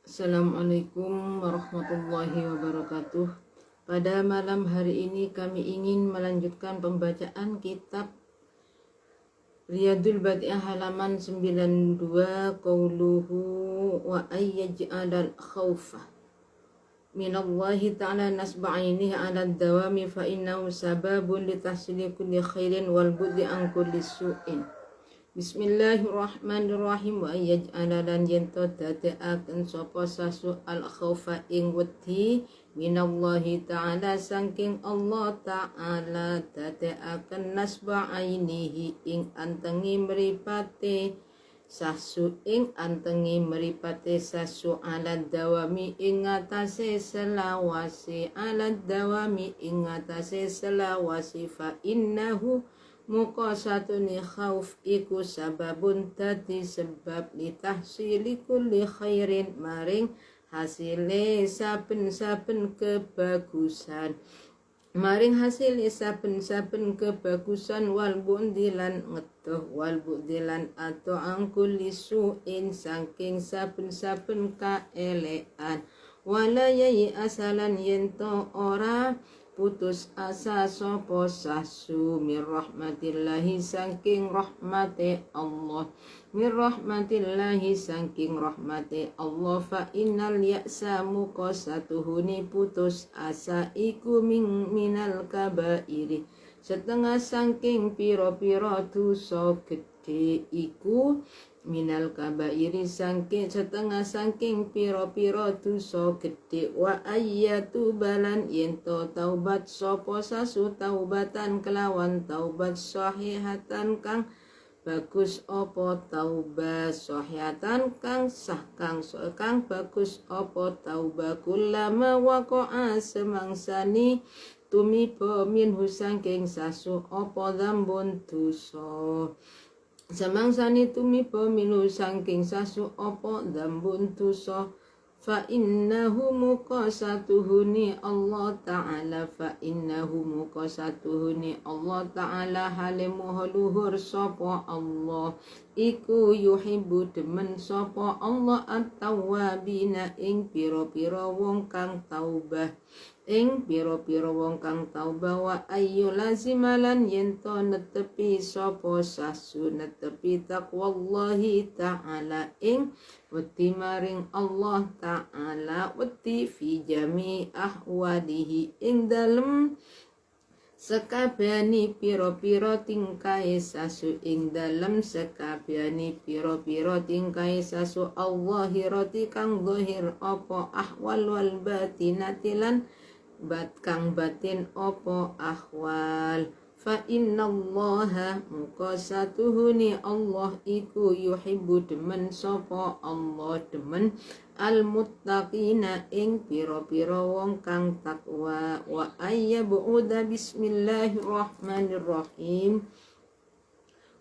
Assalamualaikum warahmatullahi wabarakatuh. Pada malam hari ini kami ingin melanjutkan pembacaan kitab Riyadul Badi'ah halaman 92, qauluhu wa ayyaj'alal khawfa minallahi ta'ala nasba'inihi 'ala dawami fa innahu sababun litahsili kulli khairin wal bud'i an kulli su'in. Bismillahirrahmanirrahim. Wa yaj'ala lan yento dadekaken sapa sasu al khaufa ing wedi minallahi ta'ala saking Allah ta'ala, dadekaken nasba ainihi ing antengi mripate sasu ing antengi mripate sasu alad dawami ing atase selawasi, alad dawami ing atase selawasi, fa innahu muka satuni khauf iku sababun dadi sebab litahsili kulli khairin maring hasile saben-saben kebagusan, maring hasil saben-saben kebagusan, wal bundilan ngetuh, wal bundilan atau angkuli su'in saking saben-saben kaelean, wala yai asalan yento ora putus asa sopo sasu mir rahmatillahi saking rahmate Allah, mir rahmatillahi saking rahmate Allah, fa innal ya'sa muka satuhuni putus asa iku minal kabairi setengah saking piro-piro dosa gede iku, minal kabairi saking setengah saking piro-piro dosa gede. Wa ayyatu balan yento taubat sopo sasu taubatan kelawan taubat sahihatan kang bagus opo taubah, sahihatan kang sah kang bagus opo taubah, kullama waqa'a semangsani tumiba minhu saking sasu opo dzambun dosa, semangsani tumiba minhu saking sasu opo dzambun dosa, fa innahu muqasatuhuni Allah ta'ala, fa innahu muqasatuhuni Allah ta'ala halimu haluhur sopo Allah iku yuhibbu demen sopo Allah at-tawwabina ing piro-piro wong kang taubah, ing piro-piro wong kang taubah. Wa ayyu lazimalan yento netepi sopo sasu netepi taqwallahi ta'ala ing wedi maring Allah ta'ala, wedi fi jami ahwadihi ing dalem sekabehane piro-piro tingkae sasu, ing dalem sekabehane piro-piro tingkae sasu, Allahirati kang zahir opo ahwal wal batinatilan kang batin opo ahwal. Fa innallaha muqasatuhuni Allah iku yuhibbu demen sopo Allah demen al muttaqina ing piro-piro wong kang takwa. Wa ayyabu'uda bismillahirrahmanirrahim.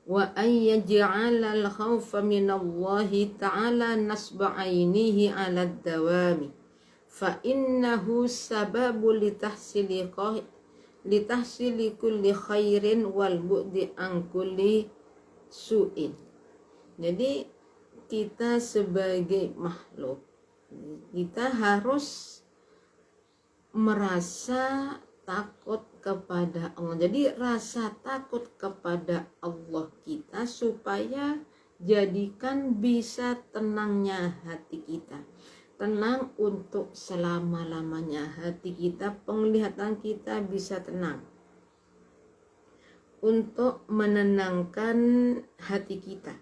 Wa ayyaj'alal khawfa minallahi ta'ala nasba ainihi 'alad dawami fa innahu sababu litahsili kulli khairin wal bu'di an kulli su'in. Jadi kita sebagai makhluk, kita harus merasa takut kepada Allah. Jadi rasa takut kepada Allah kita supaya jadikan bisa tenangnya hati kita, tenang untuk selama-lamanya hati kita, penglihatan kita bisa tenang, untuk menenangkan hati kita.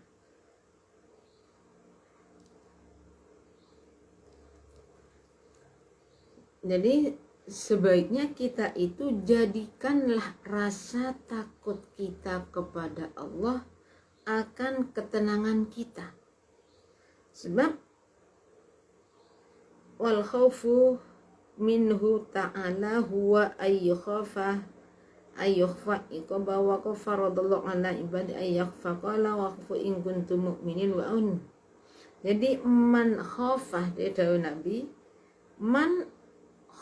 Jadi sebaiknya kita itu jadikanlah rasa takut kita kepada Allah akan ketenangan kita. Sebab wal khaufu minhu ta'ala huwa ayyukhafa iqaba wa qafaradallahu ala ibadi ayyakfa qala wa khafu in kuntum mu'minin wa un. Jadi man khafah dia tahu Nabi, man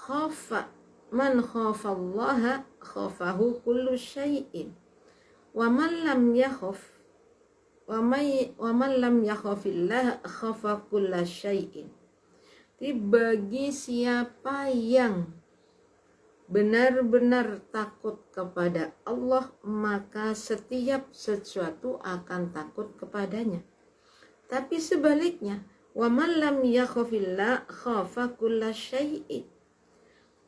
khafa Allah khafahu kullu syai'in wa man lam yakhaf wa man lam yakhafillah khafa kulla syai'in. Jadi bagi siapa yang benar-benar takut kepada Allah, maka setiap sesuatu akan takut kepadanya. Tapi sebaliknya, wa man lam yakhafillah khafa kulla syai'in.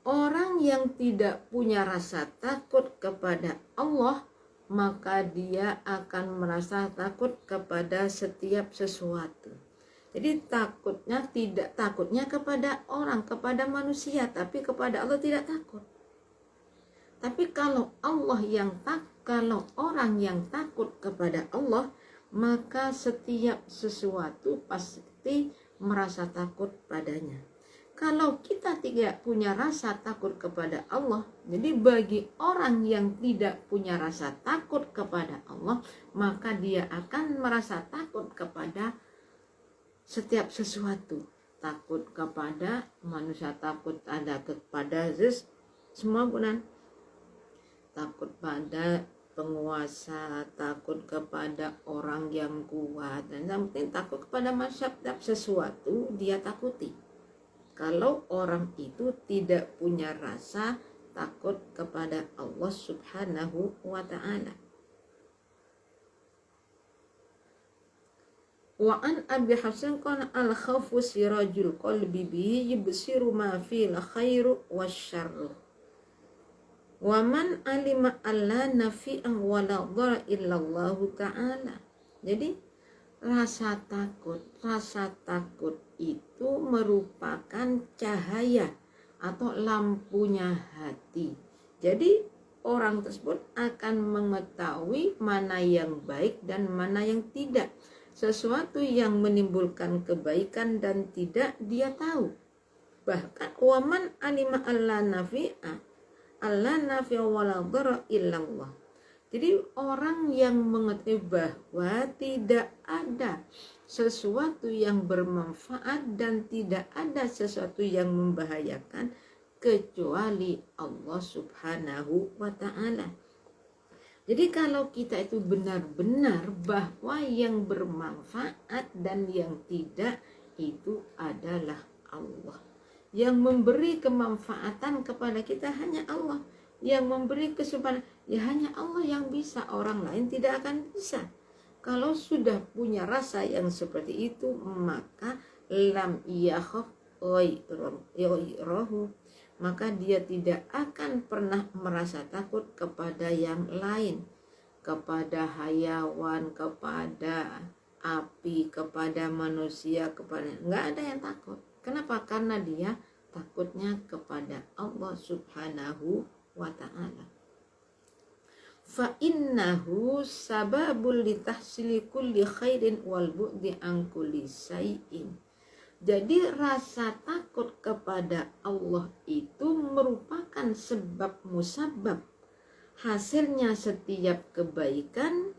Orang yang tidak punya rasa takut kepada Allah, maka dia akan merasa takut kepada setiap sesuatu. Jadi takutnya kepada orang, kepada manusia, tapi kepada Allah tidak takut. Tapi kalau orang yang takut kepada Allah, maka setiap sesuatu pasti merasa takut padanya. Kalau kita tidak punya rasa takut kepada Allah, jadi bagi orang yang tidak punya rasa takut kepada Allah, maka dia akan merasa takut kepada setiap sesuatu. Takut kepada manusia, takut ada kepada semua gunan. Takut pada penguasa, takut kepada orang yang kuat, dan yang penting takut kepada setiap sesuatu dia takuti. Kalau orang itu tidak punya rasa takut kepada Allah Subhanahu wa ta'ala. Wa an Abi Hasan qala al-khawfu sirajul qalbi bihi yubsiru ma fil khairu wasyarru. Wa man alima alla nafi'an wa la dhara illallah ta'ala. Jadi rasa takut itu merupakan cahaya atau lampunya hati. Jadi orang tersebut akan mengetahui mana yang baik dan mana yang tidak. Sesuatu yang menimbulkan kebaikan dan tidak dia tahu. Bahkan waman alima alla nafi'a wa la dhara illallah. Jadi orang yang mengetahui bahwa tidak ada sesuatu yang bermanfaat dan tidak ada sesuatu yang membahayakan kecuali Allah Subhanahu wa ta'ala. Jadi kalau kita itu benar-benar bahwa yang bermanfaat dan yang tidak itu adalah Allah. Yang memberi kemanfaatan kepada kita hanya Allah. Yang memberi kesubahan ya hanya Allah yang bisa, orang lain tidak akan bisa. Kalau sudah punya rasa yang seperti itu, maka lam yakhaf rohu, maka dia tidak akan pernah merasa takut kepada yang lain, kepada hayawan, kepada api, kepada manusia, nggak ada yang takut. Kenapa? Karena dia takutnya kepada Allah Subhanahu wa ta'ala. Fa innahu sababul litahsili kulli khairin wal bu'di an kulli syai'in. Jadi rasa takut kepada Allah itu merupakan sebab musabab hasilnya setiap kebaikan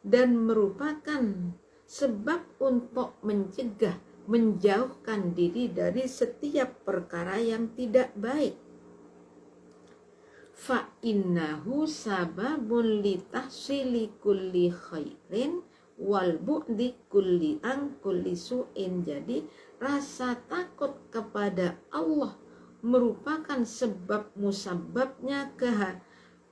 dan merupakan sebab untuk mencegah, menjauhkan diri dari setiap perkara yang tidak baik. Fa innahu sababun litahsili kulli khairin wal bu'di kulli an kulli su'in. Jadi rasa takut kepada Allah merupakan sebab musababnya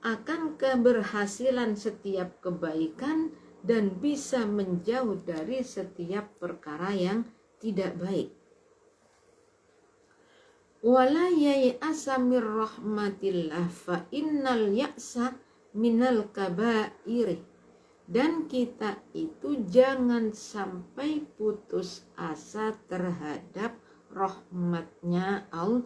akan keberhasilan setiap kebaikan dan bisa menjauh dari setiap perkara yang tidak baik. Wala yai'asa mir rahmatillah fa innal ya'sa minal kabairi. Dan kita itu jangan sampai putus asa terhadap rahmatnya Allah.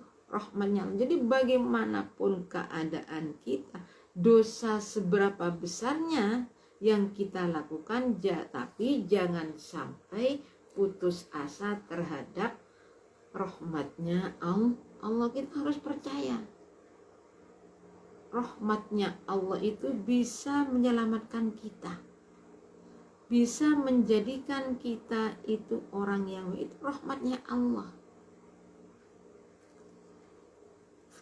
Jadi bagaimanapun keadaan kita, dosa seberapa besarnya yang kita lakukan, tapi jangan sampai putus asa terhadap rahmatnya Allah. Kita harus percaya rahmatnya Allah itu bisa menyelamatkan kita, bisa menjadikan kita itu orang yang itu rahmatnya Allah.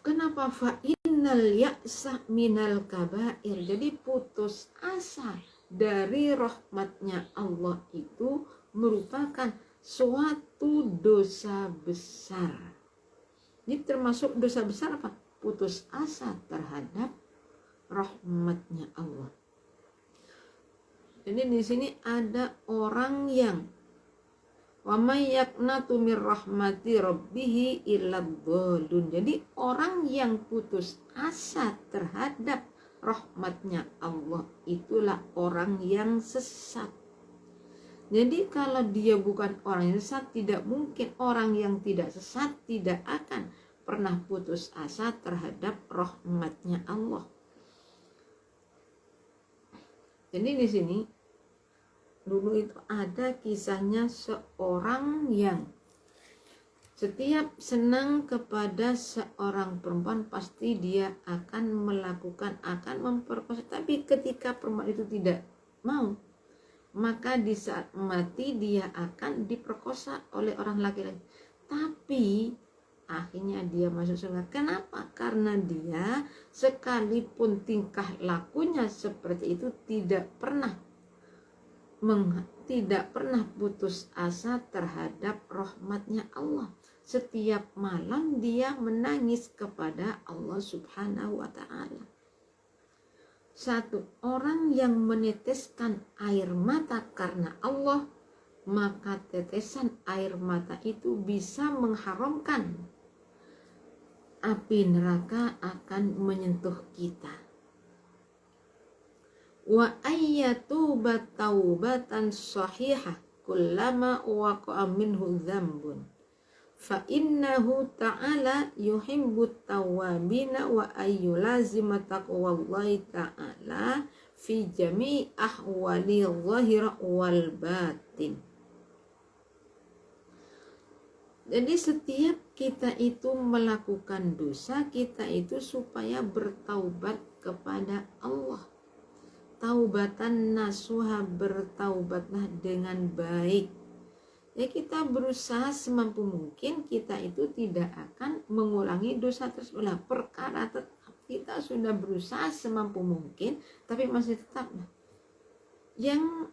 Kenapa? Fa innal ya'sa minal kabair. Jadi putus asa dari rahmatnya Allah itu merupakan suatu dosa besar. Ini termasuk dosa besar apa? Putus asa terhadap rahmatnya Allah. Jadi di sini ada orang yang wa may yaqnatu mir rahmati rabbih illa dhalun. Jadi orang yang putus asa terhadap rahmatnya Allah itulah orang yang sesat. Jadi kalau dia bukan orang yang sesat, tidak mungkin orang yang tidak sesat tidak akan pernah putus asa terhadap rahmatnya Allah. Jadi di sini dulu itu ada kisahnya seorang yang setiap senang kepada seorang perempuan pasti dia akan memperkosa. Tapi ketika perempuan itu tidak mau, maka di saat mati dia akan diperkosa oleh orang laki-laki. Tapi akhirnya dia masuk surga. Kenapa? Karena dia sekalipun tingkah lakunya seperti itu tidak pernah putus asa terhadap rahmatnya Allah. Setiap malam dia menangis kepada Allah Subhanahu wa ta'ala. Satu orang yang meneteskan air mata karena Allah, maka tetesan air mata itu bisa mengharamkan api neraka akan menyentuh kita. Wa ayyatuba taubatan sahihah kullama waqa'a minhu dzambun fa innahu ta'ala yuhibbut tawwabina wa ayyulazima taqwallahi ta'ala fi jami'i ahwali zahira wal batin. Jadi setiap kita itu melakukan dosa, kita itu supaya bertaubat kepada Allah. Taubatan nasuha, bertaubatlah dengan baik. Ya, kita berusaha semampu mungkin kita itu tidak akan mengulangi dosa tersebut. Nah, perkara tetap kita sudah berusaha semampu mungkin, tapi masih tetap yang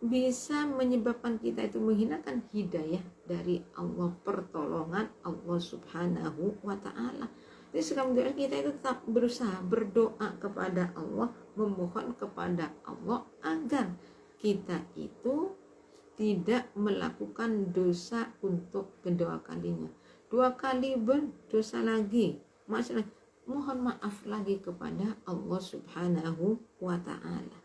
bisa menyebabkan kita itu menghinakan hidayah dari Allah, pertolongan Allah Subhanahu wa ta'ala. Jadi sekarang kita itu tetap berusaha berdoa kepada Allah, memohon kepada Allah agar kita itu tidak melakukan dosa untuk kedua kalinya. 2 kali berdosa lagi, masalah mohon maaf lagi kepada Allah Subhanahu wa ta'ala.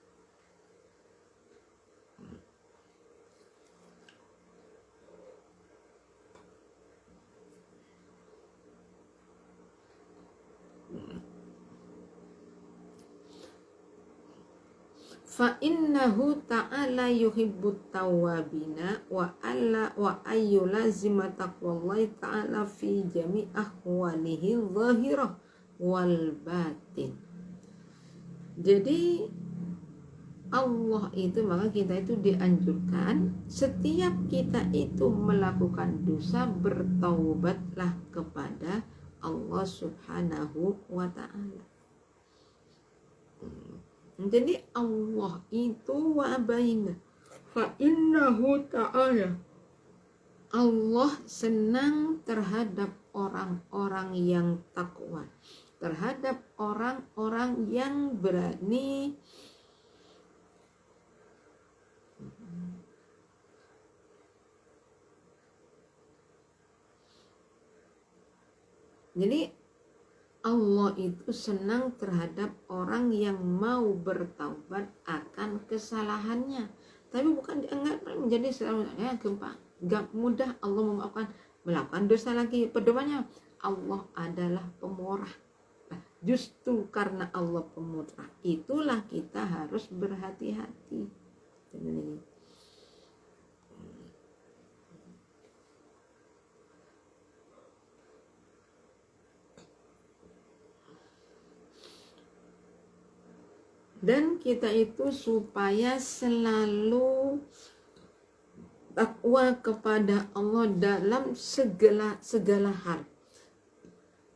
Fa innahu ta'ala yuhibbut tawwabina wa ayyulazima taqwallahi ta'ala fi jami' ahwalihi zahirah wal batin. Jadi Allah itu, maka kita itu dianjurkan setiap kita itu melakukan dosa bertaubatlah kepada Allah Subhanahu wa ta'ala. Jadi Allah itu wa'abaina fa innahu ta'ala, Allah senang terhadap orang-orang yang takwa, terhadap orang-orang yang berani jadi Allah itu senang terhadap orang yang mau bertaubat akan kesalahannya, tapi bukan dianggap menjadi selamanya mudah Allah memaafkan, melakukan dosa lagi. Pedomannya Allah adalah pemurah. Nah, justru karena Allah pemurah, itulah kita harus berhati-hati. Dan kita itu supaya selalu takwa kepada Allah dalam segala hal.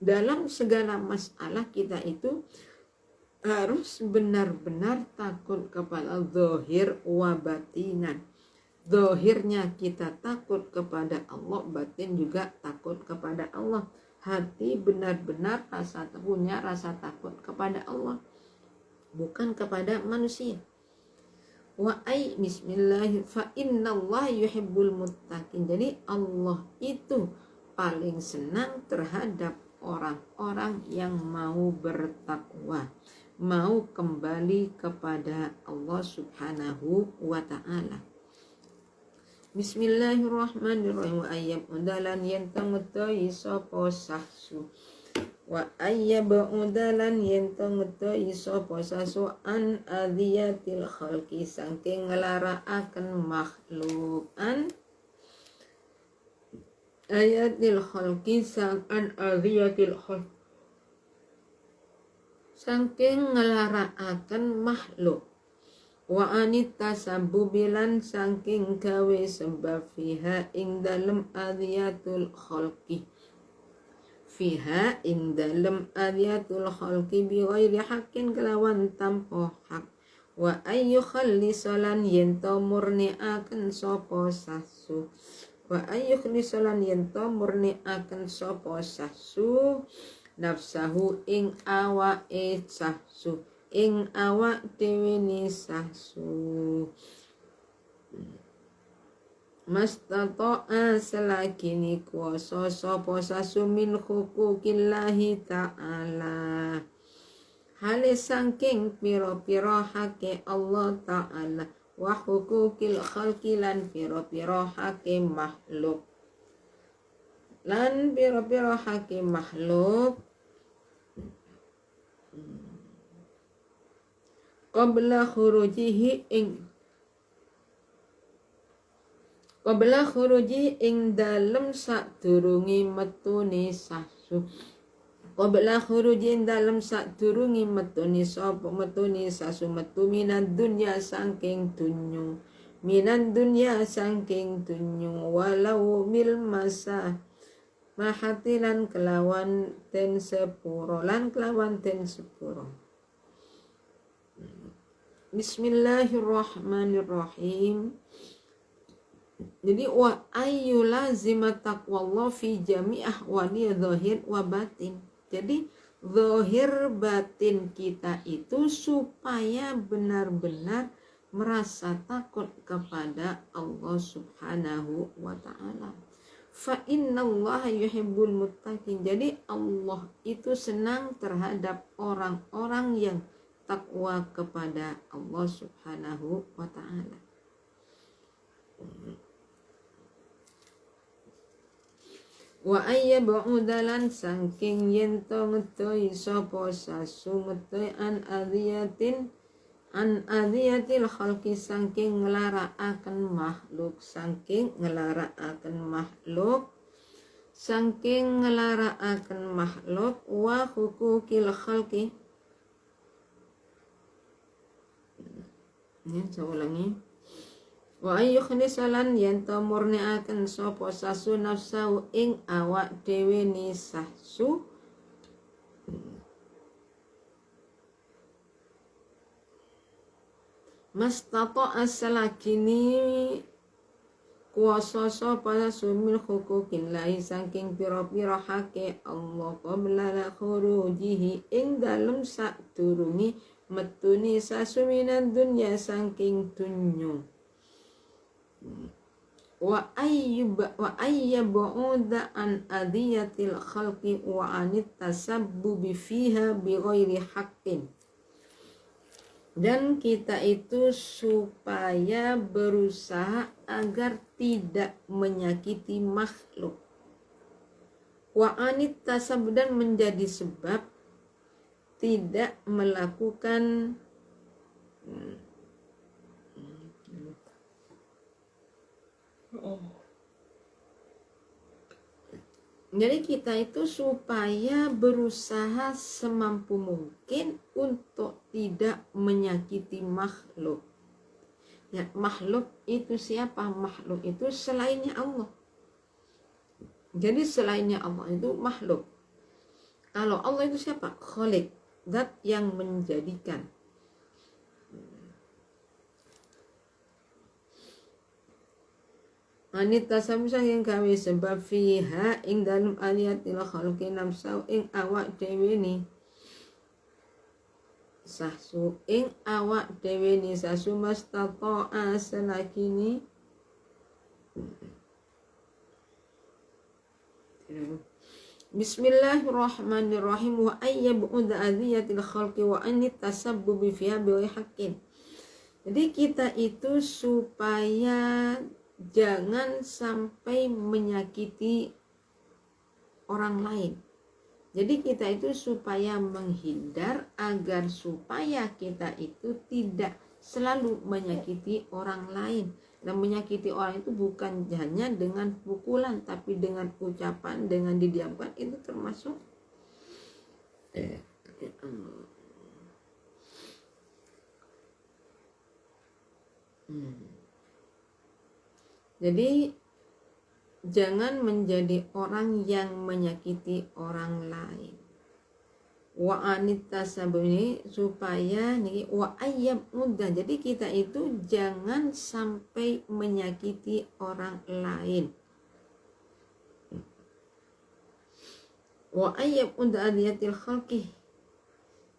Dalam segala masalah kita itu harus benar-benar takut kepada zahir wa batinan. Zahirnya kita takut kepada Allah, batin juga takut kepada Allah. Hati benar-benar punya rasa takut kepada Allah, bukan kepada manusia. Bismillah fa innallaha yuhibbul muttaqin. Jadi Allah itu paling senang terhadap orang-orang yang mau bertakwa, mau kembali kepada Allah Subhanahu wa ta'ala. Bismillahirrahmanirrahim. Wa ayyab udalan yentang utai sopo sahsu. Wa ayyab udalan yentang utai sopo sahsu an adhiyatil khalqi, saking ngelaraaken makhluk, an ayatil khalqi, an adhiyatil khalqi, saking ngelaraaken makhluk. Wa anita sabubilan, saking gawe sebab fiha ing dalem adhiyatul khalqi, fiha ing dalem adhiyatul khalqi bi ghairi haqqin, kelawan tanpa hak. Wa ayyu khallisalan yento murniaken sapa sasu, wa ayyu khallisalan yento murniaken sapa sasu nafsahu ing awake sasu, ing awak dhewe ni sasu. Mastata'a, selagini kuasa sapa sasu min hukukillahi ta'ala, hale saking pira-pira hake Allah ta'ala, wa hukukil khalqi, lan pira-pira hake makhluk, lan pira-pira hake makhluk. Qabla khurujihi ing dalem sadurungi metune sasu, qabla khuruji ing dalem sadurungi metune sapa metune sasu, metu minan dunya saking dunyo, minan dunya saking dunyo, walau mil masa mahatilan, kelawan ten sepuro, lan kelawan ten sepuro. Bismillahirrahmanirrahim. Jadi wa ayyu lazimat taqwallah fi jami' ahwali zahir wa batin. Jadi zahir batin kita itu supaya benar-benar merasa takut kepada Allah Subhanahu wa ta'ala. Fa innallaha yuhibbul muttaqin. Jadi Allah itu senang terhadap orang-orang yang takwa kepada Allah Subhanahu wa ta'ala. Wa ayyabu'udalan, saking yento ngetoi sopo sasu ngetoi an adhiyatil khalqi, saking ngelaraaken makhluk, saking ngelaraaken makhluk, saking ngelaraaken makhluk, wa hukukil khalqi. Ya, saya ulangi. Wa ayyukhnisalan yento murniaken sapa sasu nafsu ing awak dhewe ni sasu, mastata asalakini kuasa sapa sasu min hukukillahi, saking pira-pira hake Allah, qabla khurujihi ing dalem sadurungi metune sasu minan dunya saking dunyo. Wa ayyabu'uda an adiyatil khalqi wa anit tasabbubi fiha bi ghairi haqqin. Dan kita itu supaya berusaha agar tidak menyakiti makhluk. Wa anit tasab, dan menjadi sebab tidak melakukan jadi kita itu supaya berusaha semampu mungkin untuk tidak menyakiti makhluk. Ya, makhluk itu siapa? Makhluk itu selainnya Allah. Jadi selainnya Allah itu makhluk. Kalau Allah itu siapa? Khaliq, zat yang menjadikan. Anita samsang yang kami sebab fiha ing dalem ayatil khalqi nafsu ing awak dhewe ni sasu ing awak dhewe ni sasu mastata'a selakini Bismillahirrahmanirrahim wa ayyab'ud adiyatil khalqi wa anita sabbubi fiha bi haqqin. Jadi kita itu supaya jangan sampai menyakiti orang lain. Jadi kita itu supaya menghindar agar supaya kita itu tidak selalu menyakiti orang lain. Dan menyakiti orang itu bukan hanya dengan pukulan, tapi dengan ucapan, dengan didiamkan, itu termasuk Jadi jangan menjadi orang yang menyakiti orang lain. Wa anita sabuni supaya nih wa ayyab mudah. Jadi kita itu jangan sampai menyakiti orang lain. Wa ayyab mudah adiyatil khalqi.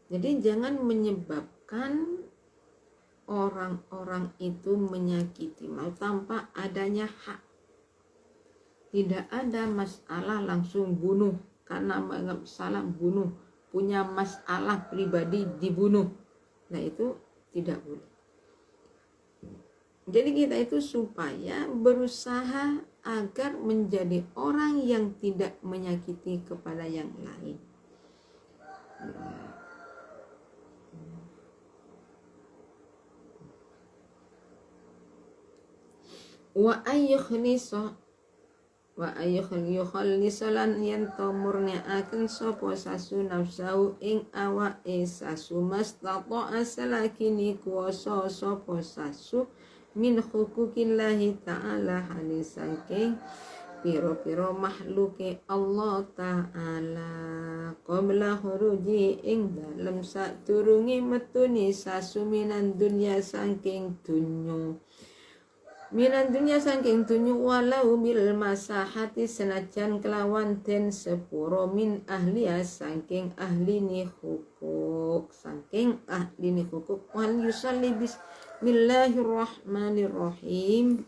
Jadi jangan menyebabkan orang-orang itu menyakiti tanpa adanya hak. Tidak ada masalah langsung bunuh karena menganggap salah bunuh, punya masalah pribadi dibunuh. Nah itu tidak boleh. Jadi kita itu supaya berusaha agar menjadi orang yang tidak menyakiti kepada yang lain. Wa ayyukhlisa wa ayyukhallisalan yanto murniaken sapa sasu nafsu ing awake sasu mastata asalakini kuwasa sapa sasu min hukukillahi ta'ala halisangking piro-piro makhluke Allah ta'ala qabla khuruji ing dalem sadurunge metune sasu minan dunya saking dunya minan dunya saking dunya walau bil masahati senajan kelawan den sepuro min ahliya saking ahlini hukuk wal yusalli bismillahirrahmanirrahim.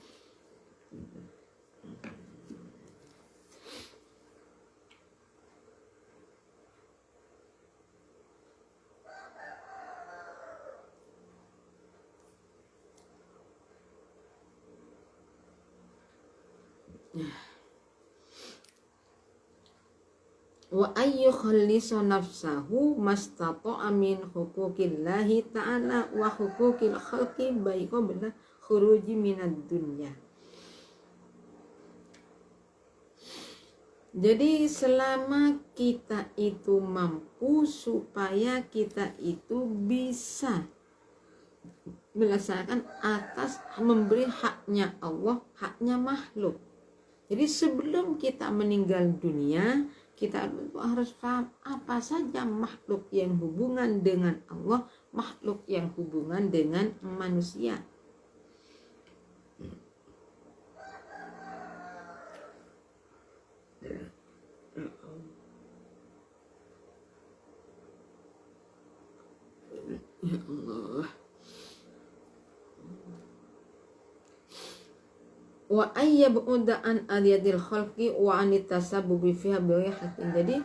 Wa ayyukhallisu nafsahu mastata'a min hukukillahi ta'ala wa hukukil khalqi baik qabla khuruji minad dunya. Jadi selama kita itu mampu supaya kita itu bisa melaksanakan atas memberi haknya Allah, haknya makhluk. Jadi sebelum kita meninggal dunia, kita harus paham apa saja makhluk yang hubungan dengan Allah, makhluk yang hubungan dengan manusia. Ya Allah. Wa ayyab'uda an adiyadil khalqi wa anitasabbubi fiha bihaqqin. Jadi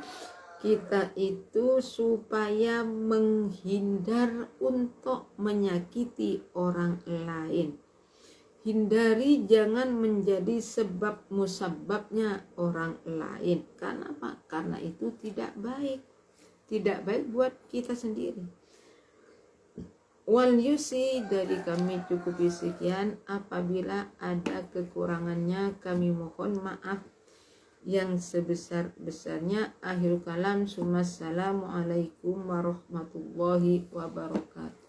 kita itu supaya menghindar untuk menyakiti orang lain. Hindari jangan menjadi sebab musababnya orang lain. Karena apa? Karena itu tidak baik. Tidak baik buat kita sendiri. Wal yusi dari kami cukupi sekian. Apabila ada kekurangannya kami mohon maaf yang sebesar-besarnya. Akhir kalam. Assalamualaikum warahmatullahi wabarakatuh.